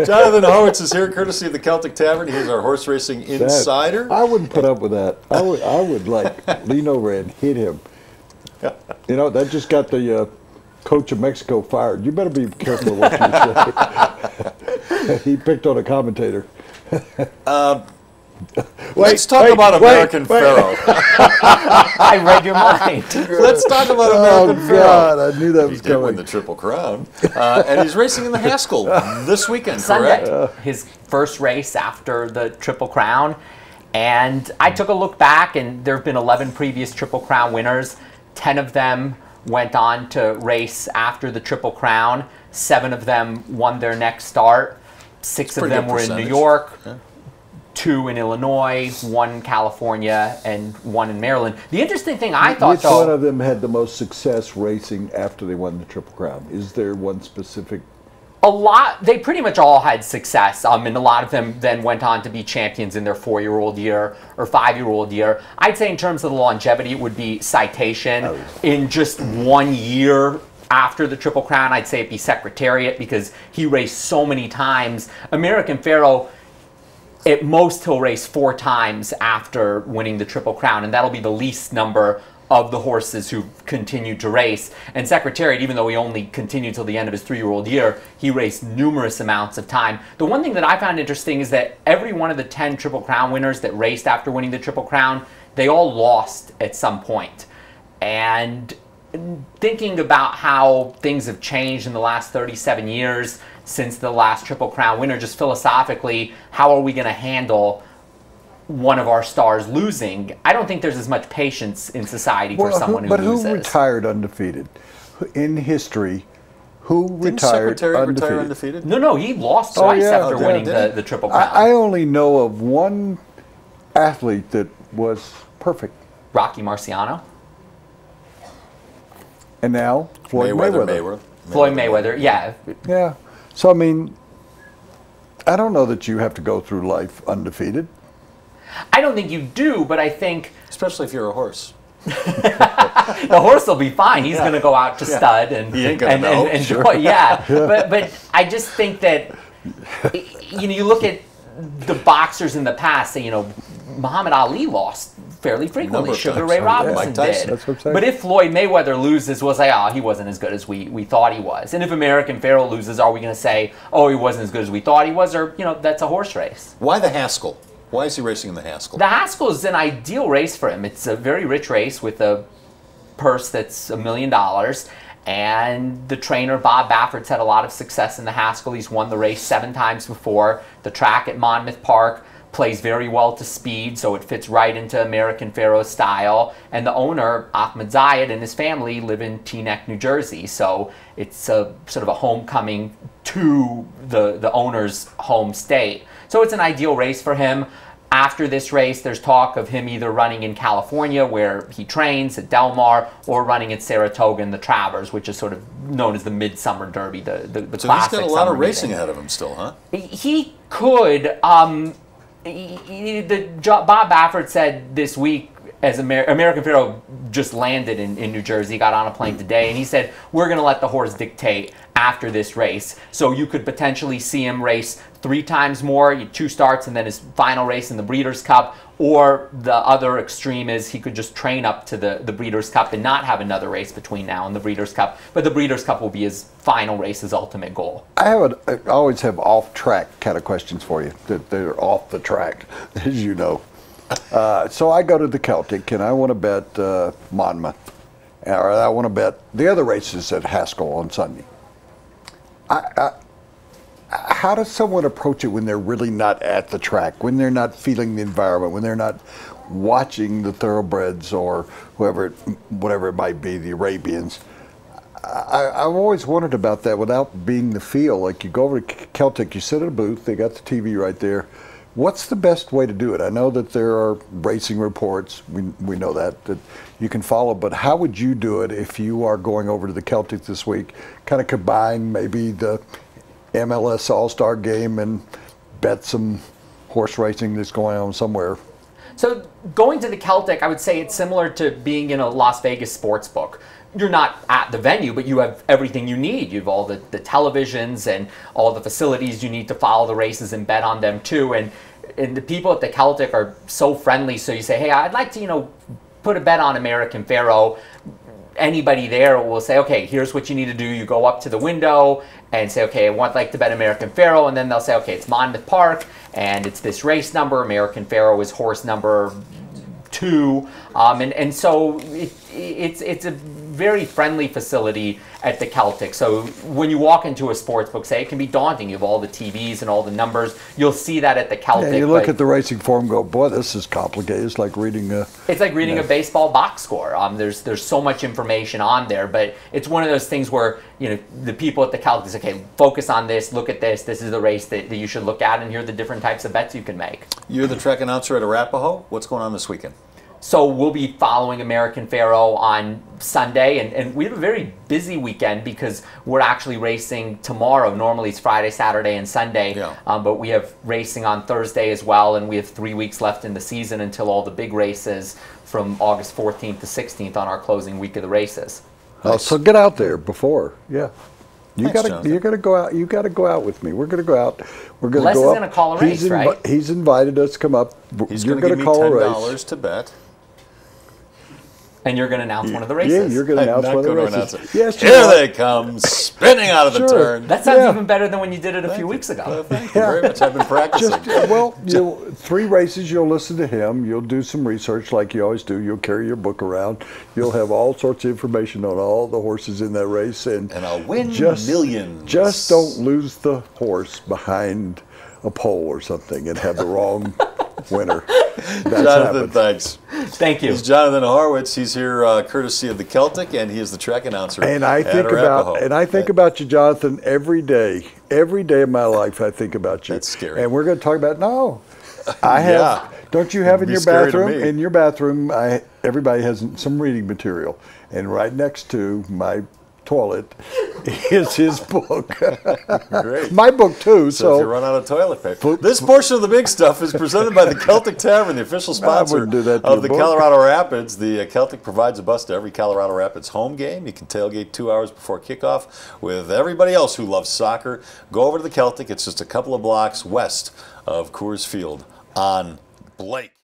Jonathan Horowitz is here, courtesy of the Celtic Tavern. He's our horse racing insider. I wouldn't put up with that. I would like lean over and hit him. You know, that just got the coach of Mexico fired. You better be careful what you say. He picked on a commentator. Let's talk about American Pharoah. I read your mind. Let's talk about American Pharoah. God, I knew that was He did win coming. the Triple Crown. And he's racing in the Haskell this weekend, Sunday, correct? his first race after the Triple Crown. And I took a look back, and there have been 11 previous Triple Crown winners. 10 of them went on to race after the Triple Crown. 7 of them won their next start. 6 of them were in New York. Yeah. 2 in Illinois, 1 in California, and 1 in Maryland. The interesting thing I thought, which one of them had the most success racing after they won the Triple Crown? Is there one specific? a lot, they pretty much all had success, and a lot of them then went on to be champions in their 4-year-old year or 5-year-old year. I'd say in terms of the longevity, it would be Citation. In just 1 year after the Triple Crown, I'd say it'd be Secretariat, because he raced so many times. American Pharoah, at most he'll race 4 times after winning the Triple Crown, and that'll be the least number of the horses who continued to race. And Secretariat, even though he only continued till the end of his 3-year-old year, he raced numerous amounts of time. The one thing that I found interesting is that every one of the 10 Triple Crown winners that raced after winning the Triple Crown, they all lost at some point. And thinking about how things have changed in the last 37 years since the last Triple Crown winner, just philosophically, how are we going to handle one of our stars losing? I don't think there's as much patience in society for someone who loses. But who retired undefeated in history? Who Didn't retired Secretariat undefeated? retire undefeated? No, he lost twice after winning the Triple Crown. I only know of one athlete that was perfect. Rocky Marciano. And now Floyd Mayweather. Floyd Mayweather, yeah. Yeah. So, I mean, I don't know that you have to go through life undefeated. I don't think you do, but I think... Especially if you're a horse. The horse will be fine. He's going to go out to stud and enjoy. Sure. Yeah. But I just think that, you look at the boxers in the past, Muhammad Ali lost fairly frequently. Sugar Ray Robinson did. That's what I'm saying. But if Floyd Mayweather loses, we'll say, oh, he wasn't as good as we thought he was. And if American Pharoah loses, are we going to say, oh, he wasn't as good as we thought he was? Or, that's a horse race. Why the Haskell? Why is he racing in the Haskell? The Haskell is an ideal race for him. It's a very rich race with a purse that's $1 million. And the trainer, Bob Baffert's had a lot of success in the Haskell. He's won the race 7 times before. The track at Monmouth Park plays very well to speed, so it fits right into American Pharoah's style. And the owner, Ahmed Zayed, and his family live in Teaneck, New Jersey. So it's a sort of a homecoming to the owner's home state. So it's an ideal race for him. After this race, there's talk of him either running in California, where he trains at Del Mar, or running at Saratoga in the Travers, which is sort of known as the Midsummer Derby, the so classic. So he's got a lot of racing ahead of him still, huh? He could. Bob Baffert said this week, as American Pharoah just landed in New Jersey, got on a plane today, and he said, we're going to let the horse dictate after this race. So you could potentially see him race 3 times more, 2 starts, and then his final race in the Breeders' Cup. Or the other extreme is he could just train up to the Breeders' Cup and not have another race between now and the Breeders' Cup. But the Breeders' Cup will be his final race, his ultimate goal. I always have off-track kind of questions for you, that they're off the track, as you know. So I go to the Celtic, and I want to bet Monmouth, or I want to bet the other races at Haskell on Sunday. How does someone approach it when they're really not at the track, when they're not feeling the environment, when they're not watching the thoroughbreds or whatever it might be, the Arabians? I've always wondered about that without being the feel. Like, you go over to Celtic, you sit at a booth, they got the TV right there. What's the best way to do it? I know that there are racing reports, we know that you can follow, but how would you do it if you are going over to the Celtic this week? Kind of combine maybe the MLS All-Star game and bet some horse racing that's going on somewhere. So going to the Celtic, I would say it's similar to being in a Las Vegas sports book. You're not at the venue, but you have everything you need. You have all the televisions and all the facilities you need to follow the races and bet on them too. And the people at the Celtic are so friendly. So you say, hey, I'd like to, put a bet on American Pharoah. Anybody there will say, okay, here's what you need to do. You go up to the window and say, okay, I want like to bet American Pharoah. And then they'll say, okay, it's Monmouth Park and it's this race number. American Pharoah is horse number 2. And so it's a very friendly facility at the Celtic. So when you walk into a sports book, say, it can be daunting. You have all the TVs and all the numbers. You'll see that at the Celtic. Yeah, you look at the racing form and go, boy, this is complicated. It's like reading a... It's like reading a baseball box score. There's so much information on there, but it's one of those things where, the people at the Celtic say, okay, focus on this, look at this. This is the race that you should look at, and here are the different types of bets you can make. You're the track announcer at Arapahoe. What's going on this weekend? So we'll be following American Pharoah on Sunday, and we have a very busy weekend because we're actually racing tomorrow. Normally it's Friday, Saturday, and Sunday, but we have racing on Thursday as well, and we have 3 weeks left in the season until all the big races from August 14th to 16th on our closing week of the races. Oh, so get out there before, yeah. You Thanks, gotta go out. You gotta go out with me. We're gonna go out. We're gonna Les go is up. gonna call a race, right? He's invited us to come up. He's You're going to give me call a $10 race. to bet. And you're going to announce one of the races. Yeah, you're going to announce one of the races. Announce it. Yes, Here they come, spinning out of the turn. That sounds even better than when you did it a few weeks ago. Thank you very much. I've been practicing. You'll 3 races. You'll listen to him. You'll do some research like you always do. You'll carry your book around. You'll have all sorts of information on all the horses in that race, and I'll win millions. Just don't lose the horse behind a pole or something and have the wrong winner. Jonathan, thanks. Thank you. He's Jonathan Horowitz. He's here courtesy of the Celtic, and he is the track announcer. And I think about you, Jonathan, every day. Every day of my life, I think about you. That's scary. And we're going to talk about I have. Don't you have in your bathroom? In your bathroom, everybody has some reading material, and right next to my toilet is his book. Great. My book too. So if you run out of toilet paper. This portion of the big stuff is presented by the Celtic Tavern, the official sponsor of the Colorado Rapids. The Celtic provides a bus to every Colorado Rapids home game. You can tailgate 2 hours before kickoff with everybody else who loves soccer. Go over to the Celtic. It's just a couple of blocks west of Coors Field on Blake.